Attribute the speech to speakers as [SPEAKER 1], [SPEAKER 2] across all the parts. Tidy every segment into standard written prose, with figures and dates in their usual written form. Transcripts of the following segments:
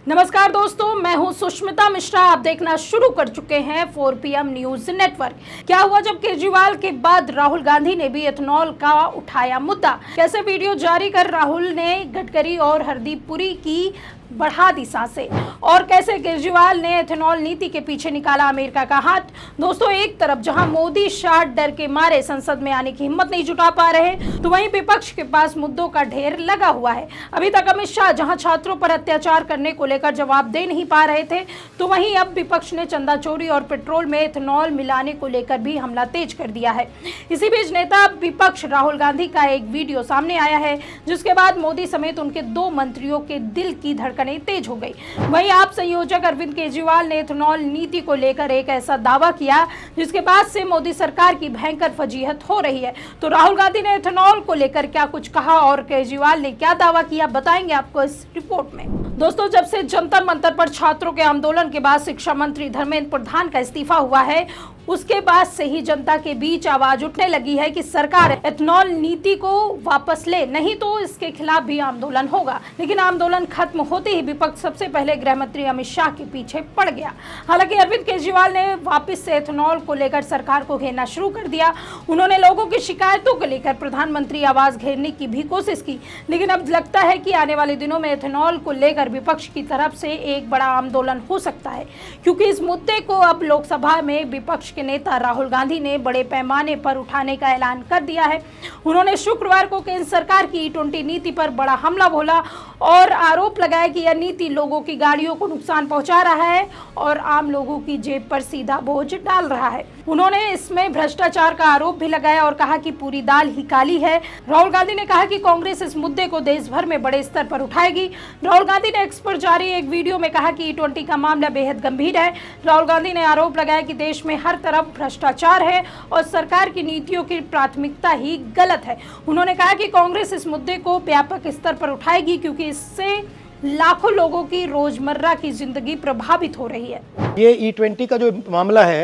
[SPEAKER 1] नमस्कार दोस्तों, मैं हूं सुष्मिता मिश्रा। आप देखना शुरू कर चुके हैं 4 PM न्यूज नेटवर्क। क्या हुआ जब केजरीवाल के बाद राहुल गांधी ने भी एथेनॉल का उठाया मुद्दा? कैसे वीडियो जारी कर राहुल ने गडकरी और हरदीप पुरी की बढ़ा दी सांसें, और कैसे केजरीवाल ने एथेनॉल नीति के पीछे निकाला अमेरिका का हाथ। दोस्तों, एक तरफ जहां मोदी शाह डर के मारे संसद में आने की हिम्मत नहीं जुटा पा रहे, तो वहीं विपक्ष के पास मुद्दों का ढेर लगा हुआ है। अभी तक अमित शाह जहां छात्रों पर अत्याचार करने को लेकर जवाब दे नहीं पा रहे थे, तो वहीं अब विपक्ष ने चंदा चोरी और पेट्रोल में एथेनॉल मिलाने को लेकर भी हमला तेज कर दिया है। इसी बीच नेता विपक्ष राहुल गांधी का एक वीडियो सामने आया है, जिसके बाद मोदी समेत उनके 2 मंत्रियों के दिल की धड़कनें तेज हो गई। वहीं आप संयोजक अरविंद केजरीवाल ने एथेनॉल नीति को लेकर एक ऐसा दावा किया जिसके बाद से मोदी सरकार की भयंकर फजीहत हो रही है। तो राहुल गांधी ने एथेनॉल को लेकर क्या कुछ कहा और केजरीवाल ने क्या दावा किया, बताएंगे आपको इस रिपोर्ट में। दोस्तों, जब से जंतर मंतर पर छात्रों के आंदोलन के बाद शिक्षा मंत्री धर्मेंद्र प्रधान का इस्तीफा हुआ है, उसके बाद से ही जनता के बीच आवाज उठने लगी है कि सरकार एथेनॉल नीति को वापस ले, नहीं तो इसके खिलाफ भी आंदोलन होगा। लेकिन आंदोलन खत्म होते ही विपक्ष सबसे पहले गृह मंत्री अमित शाह के पीछे पड़ गया। हालांकि अरविंद केजरीवाल ने वापस से एथेनॉल को लेकर सरकार को घेरना शुरू कर दिया। उन्होंने लोगों की शिकायतों को लेकर प्रधानमंत्री आवाज घेरने की भी कोशिश की, लेकिन अब लगता है कि आने वाले दिनों में एथेनॉल को लेकर विपक्ष की तरफ से एक बड़ा आंदोलन हो सकता है, क्योंकि इस मुद्दे को अब लोकसभा में विपक्ष के नेता राहुल गांधी ने बड़े पैमाने पर उठाने का ऐलान कर दिया है। उन्होंने शुक्रवार को केंद्र सरकार की E20 नीति पर बड़ा हमला बोला और आरोप लगाया कि यह नीति लोगों की गाड़ियों को नुकसान पहुंचा रहा है और आम लोगों की जेब पर सीधा बोझ डाल रहा है। उन्होंने इसमें भ्रष्टाचार का आरोप भी लगाया और कहा कि पूरी दाल ही काली है। राहुल गांधी ने कहा कि कांग्रेस इस मुद्दे को देश भर में बड़े स्तर पर उठाएगी। राहुल गांधी ने एक्स पर जारी एक वीडियो में कहा कि E20 का मामला बेहद गंभीर है। राहुल गांधी ने आरोप लगाया कि देश में हर तरफ भ्रष्टाचार है और सरकार की नीतियों की प्राथमिकता ही गलत है। उन्होंने कहा कि कांग्रेस इस मुद्दे को व्यापक स्तर पर उठाएगी, क्योंकि इससे लाखों लोगों की रोजमर्रा की जिंदगी प्रभावित हो रही है।
[SPEAKER 2] ये E20 का जो मामला है,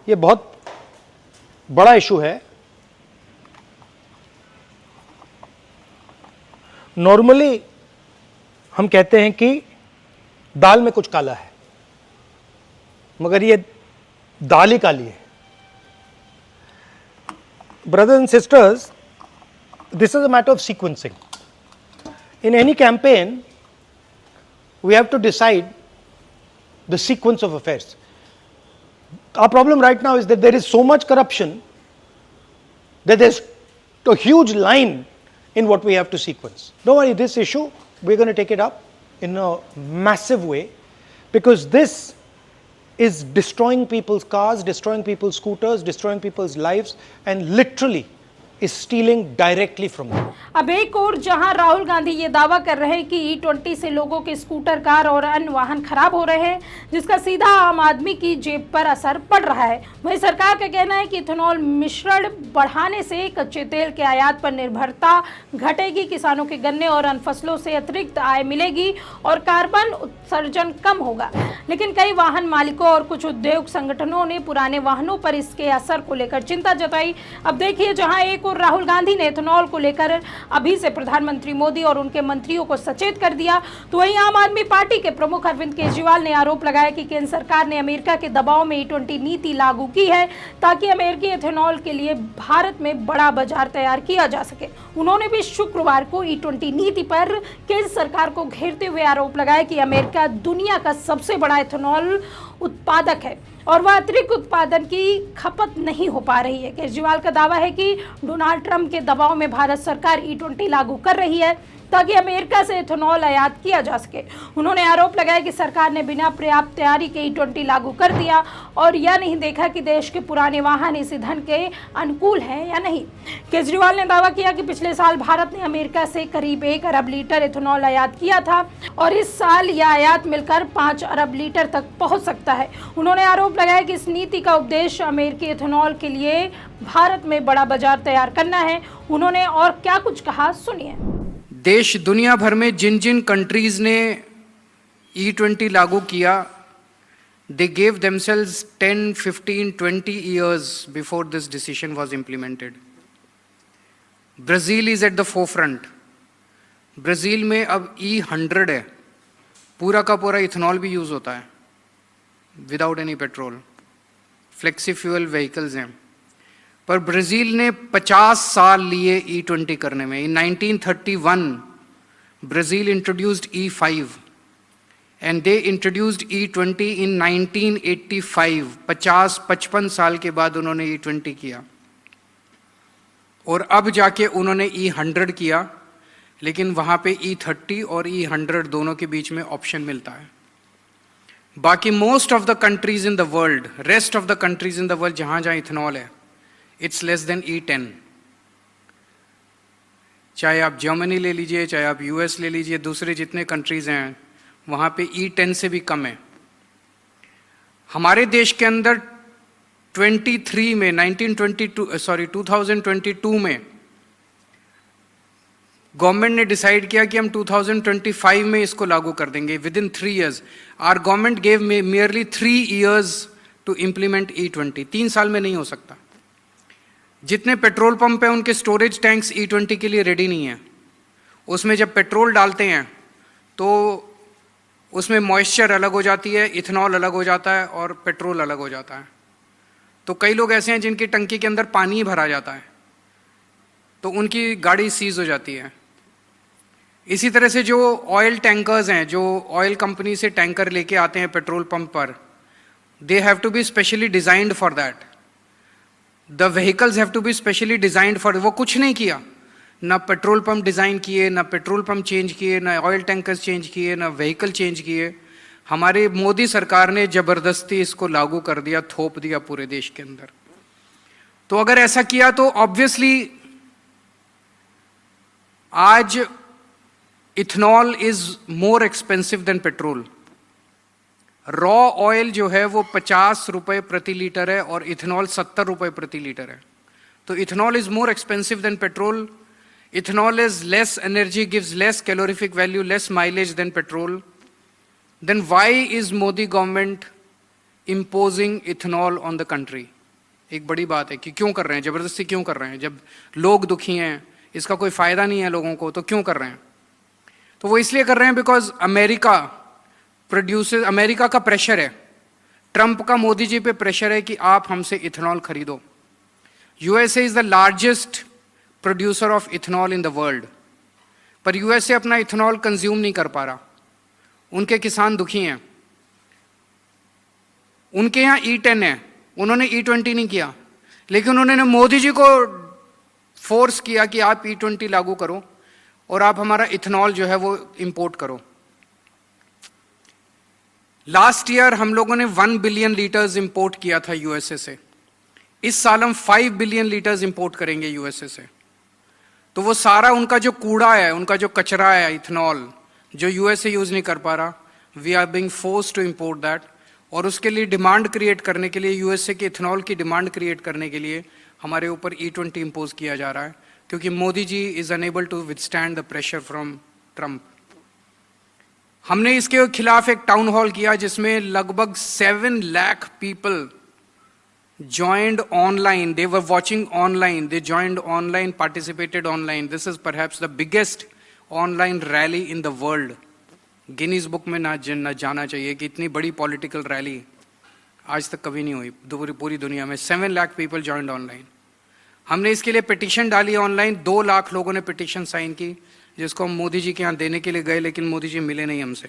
[SPEAKER 2] ये बहुत बड़ा इशू है। नॉर्मली हम कहते हैं कि दाल में कुछ काला है, मगर ये दाल ही काली है। Brothers and sisters, this is a matter of sequencing. In any campaign, we have to decide the sequence of affairs. Our problem right now is that there is so much corruption that there's a huge line in what we have to sequence. Don't worry, this issue, we're going to take it up in a massive way, because this is destroying people's cars, destroying people's scooters, destroying people's lives, and literally is stealing directly from them.
[SPEAKER 1] अब एक और जहां राहुल गांधी ये दावा कर रहे हैं कि E20 से लोगों के स्कूटर, कार और अन्य वाहन खराब हो रहे हैं, जिसका सीधा आम आदमी की जेब पर असर पड़ रहा है, वहीं सरकार का कहना है कि इथेनॉल मिश्रण बढ़ाने से कच्चे तेल के आयात पर निर्भरता घटेगी, किसानों के गन्ने और अन्य फसलों से अतिरिक्त आय मिलेगी और कार्बन उत्सर्जन कम होगा। लेकिन कई वाहन मालिकों और कुछ उद्योग संगठनों ने पुराने वाहनों पर इसके असर को लेकर चिंता जताई। अब देखिए, जहां एक और राहुल गांधी ने एथेनॉल को लेकर अभी से प्रधानमंत्री मोदी और उनके मंत्रियों को सचेत कर दिया, तो वहीं आम आदमी पार्टी के प्रमुख अरविंद केजरीवाल ने आरोप लगाया कि केंद्र सरकार ने अमेरिका के दबाव में E20 नीति लागू की है ताकि अमेरिकी एथेनॉल के लिए भारत में बड़ा बाजार तैयार किया जा सके। उन्होंने भी शुक्रवार को E20 नीति पर केंद्र सरकार को घेरते हुए आरोप लगाया कि अमेरिका दुनिया का सबसे बड़ा एथेनॉल उत्पादक है और वह अतिरिक्त उत्पादन की खपत नहीं हो पा रही है। केजरीवाल का दावा है कि डोनाल्ड ट्रंप के दबाव में भारत सरकार E20 लागू कर रही है ताकि अमेरिका से एथेनॉल आयात किया जा सके। उन्होंने आरोप लगाया कि सरकार ने बिना पर्याप्त तैयारी के E20 लागू कर दिया और यह नहीं देखा कि देश के पुराने वाहन इस ईंधन के अनुकूल हैं या नहीं। केजरीवाल ने दावा किया कि पिछले साल भारत ने अमेरिका से करीब 1 अरब लीटर एथेनॉल आयात किया था और इस साल यह आयात मिलकर 5 अरब लीटर तक पहुंच सकता है। उन्होंने आरोप लगाया कि इस नीति का उद्देश्य अमेरिकी एथेनॉल के लिए भारत में बड़ा बाजार तैयार करना है। उन्होंने और क्या कुछ कहा, सुनिए।
[SPEAKER 3] देश दुनिया भर में जिन जिन कंट्रीज ने E20 लागू किया, they gave themselves 10, 15, 20 years before this decision was implemented. Brazil is at the forefront. Brazil में अब E100 है पूरा का पूरा इथेनॉल भी यूज़ होता है without any petrol, flexi fuel vehicles हैं। पर ब्राज़ील ने 50 साल लिए E20 करने में। इन 1931 Brazil introduced E5 and they introduced E20 इन 1985। 55 साल के बाद उन्होंने E20 किया और अब जाके उन्होंने E100 किया, लेकिन वहाँ पे E30 और E100 दोनों के बीच में ऑप्शन मिलता है। बाकी most of the countries in the world, rest of the countries in the world जहाँ जहाँ इथेनॉल है, इट्स लेस देन E10। चाहे आप जर्मनी ले लीजिए, चाहे आप US ले लीजिए, दूसरे जितने कंट्रीज हैं वहाँ पे E10 से भी कम है। हमारे देश के अंदर 2022 में गवर्नमेंट ने डिसाइड किया कि हम 2025 में इसको लागू कर देंगे, within 3 years। Our government gave merely 3 years to implement E20। 3 साल में नहीं हो सकता। जितने पेट्रोल पंप है उनके स्टोरेज टैंक्स E20 के लिए रेडी नहीं है। उसमें जब पेट्रोल डालते हैं तो उसमें मॉइस्चर अलग हो जाती है, इथेनॉल अलग हो जाता है और पेट्रोल अलग हो जाता है। तो कई लोग ऐसे हैं जिनकी टंकी के अंदर पानी ही भरा जाता है, तो उनकी गाड़ी सीज हो जाती है। इसी तरह से जो ऑयल टैंकर्स हैं, जो ऑयल कंपनी से टैंकर लेके आते हैं पेट्रोल पंप पर, they have to be specially designed for that. The vehicles have to be specially designed for. वो कुछ नहीं किया, ना पेट्रोल पंप डिज़ाइन किए, ना पेट्रोल पंप चेंज किए, ना ऑयल टैंकर्स चेंज किए, ना व्हीकल चेंज किए। हमारे मोदी सरकार ने ज़बरदस्ती इसको लागू कर दिया, थोप दिया पूरे देश के अंदर। तो अगर ऐसा किया तो ऑब्वियसली आज ethanol is more expensive than petrol. Raw oil जो है वो 50 रुपए प्रति लीटर है और इथेनॉल 70 रुपए प्रति लीटर है। तो ethanol is more expensive than petrol. Ethanol is less energy, gives less calorific value, less mileage than petrol. Then why is Modi government imposing ethanol on the country? एक बड़ी बात है कि क्यों कर रहे हैं, जबरदस्ती क्यों कर रहे हैं? जब लोग दुखी हैं, इसका कोई फायदा नहीं है लोगों को, तो क्यों कर रहे हैं? तो वो इसलिए कर रहे हैं बिकॉज अमेरिका का प्रेशर है, ट्रंप का मोदी जी पे प्रेशर है कि आप हमसे इथेनॉल खरीदो। USA is the largest producer of ethanol in the world, पर USA अपना इथेनॉल कंज्यूम नहीं कर पा रहा। उनके किसान दुखी हैं। उनके यहाँ E10 है, उन्होंने E20 नहीं किया, लेकिन उन्होंने मोदी जी को फोर्स किया कि आप E20 लागू करो और आप हमारा इथेनॉल जो है वो इंपोर्ट करो। लास्ट ईयर हम लोगों ने 1 बिलियन लीटर्स इंपोर्ट किया था USA से। इस साल हम 5 बिलियन लीटर्स इंपोर्ट करेंगे USA से। तो वो सारा उनका जो कूड़ा है, उनका जो कचरा है इथेनॉल, जो USA यूज नहीं कर पा रहा, we are being forced to import that. और उसके लिए डिमांड क्रिएट करने के लिए, USA के इथेनॉल की डिमांड क्रिएट करने के लिए हमारे ऊपर E20 इंपोज किया जा रहा है, क्योंकि Modi ji is unable to withstand the pressure from Trump. हमने इसके खिलाफ एक टाउन हॉल किया जिसमें लगभग 7 lakh people joined online. They were watching online. They joined online, participated online. This is perhaps the biggest online rally in the world. Guinness book में ना जाना चाहिए कि इतनी बड़ी पॉलिटिकल रैली आज तक कभी नहीं हुई पूरी दुनिया में। 7 लाख पीपल जॉइंड ऑनलाइन। हमने इसके लिए पिटीशन डाली ऑनलाइन, 2 लाख लोगों ने पिटीशन साइन की, जिसको हम मोदी जी के यहाँ देने के लिए गए, लेकिन मोदी जी मिले नहीं हमसे।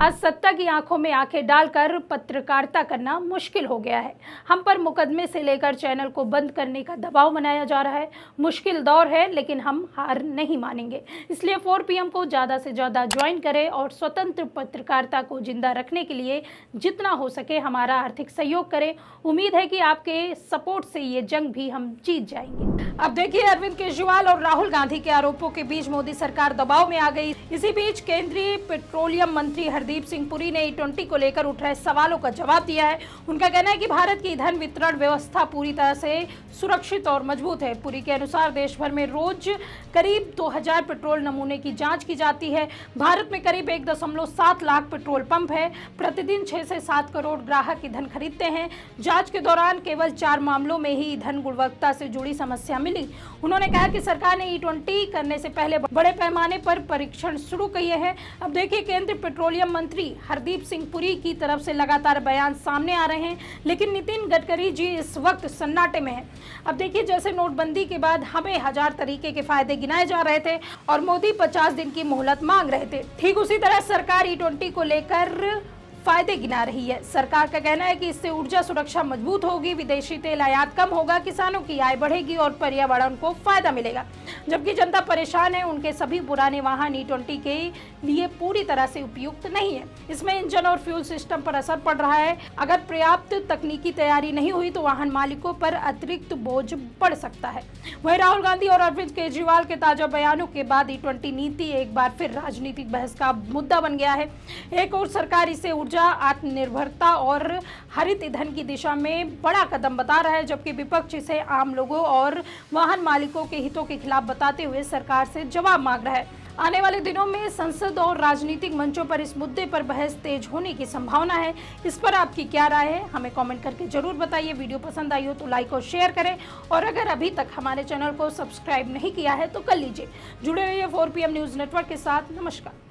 [SPEAKER 1] आज सत्ता की आंखों में आंखें डालकर पत्रकारिता करना मुश्किल हो गया है। हम पर मुकदमे से लेकर चैनल को बंद करने का दबाव बनाया जा रहा है। मुश्किल दौर है, लेकिन हम हार नहीं मानेंगे। इसलिए 4 PM को ज़्यादा से ज़्यादा ज्वाइन करें और स्वतंत्र पत्रकारिता को जिंदा रखने के लिए जितना हो सके हमारा आर्थिक सहयोग करें। उम्मीद है कि आपके सपोर्ट से ये जंग भी हम जीत जाएंगे। अब देखिए, अरविंद केजरीवाल और राहुल गांधी के आरोपों के बीच मोदी सरकार दबाव में आ गई। इसी बीच केंद्रीय पेट्रोलियम मंत्री हरदीप सिंह पुरी ने E20 को लेकर उठ रहे सवालों का जवाब दिया है। उनका कहना है कि भारत की ईंधन वितरण व्यवस्था पूरी तरह से सुरक्षित और मजबूत है। पुरी के अनुसार देश भर में रोज करीब 2000 पेट्रोल नमूने की जांच की जाती है। भारत में करीब 1.7 लाख पेट्रोल पंप है। प्रतिदिन 6 से 7 करोड़ ग्राहक ईंधन खरीदते हैं। जांच के दौरान केवल 4 मामलों में ही ईंधन गुणवत्ता से जुड़ी समस्या मिली। उन्होंने कहा कि सरकार ने E20 करने से पहले बड़े पैमाने पर परीक्षण शुरू किए हैं। अब देखिए, केंद्रीय पेट्रोलियम पेट्रोलियम मंत्री हरदीप सिंह पुरी की तरफ से लगातार बयान सामने आ रहे हैं, लेकिन नितिन गडकरी जी इस वक्त सन्नाटे में हैं। अब देखिए, जैसे नोटबंदी के बाद हमें 1000 तरीके के फायदे गिनाए जा रहे थे और मोदी 50 दिन की मोहलत मांग रहे थे, ठीक उसी तरह सरकार E20 को लेकर फायदे गिना रही है। सरकार का कहना है कि इससे ऊर्जा सुरक्षा मजबूत होगी, विदेशी तेल आयात कम होगा, किसानों की आय बढ़ेगी और पर्यावरण को फायदा मिलेगा। जबकि जनता परेशान है, उनके सभी पुराने वाहन E20 के लिए पूरी तरह से उपयुक्त नहीं है। इसमें इंजन और फ्यूल सिस्टम पर असर पड़ रहा है। अगर पर्याप्त तकनीकी तैयारी नहीं हुई तो वाहन मालिकों पर अतिरिक्त बोझ बढ़ सकता है। वहीं राहुल गांधी और अरविंद केजरीवाल के ताजा बयानों के बाद E20 नीति एक बार फिर राजनीतिक बहस का मुद्दा बन गया है। एक और सरकार इसे ऊर्जा आत्मनिर्भरता और हरित ईंधन की दिशा में बड़ा कदम बता रहा है, जबकि विपक्ष इसे आम लोगों और वाहन मालिकों के हितों के खिलाफ बताते हुए सरकार से जवाब मांग रहा है। आने वाले दिनों में संसद और राजनीतिक मंचों पर इस मुद्दे पर बहस तेज होने की संभावना है। इस पर आपकी क्या राय है, हमें कमेंट करके जरूर बताइए। वीडियो पसंद आई हो तो लाइक और शेयर करें, और अगर अभी तक हमारे चैनल को सब्सक्राइब नहीं किया है तो कर लीजिए। जुड़े रहिए 4PM न्यूज़ नेटवर्क के साथ। नमस्कार।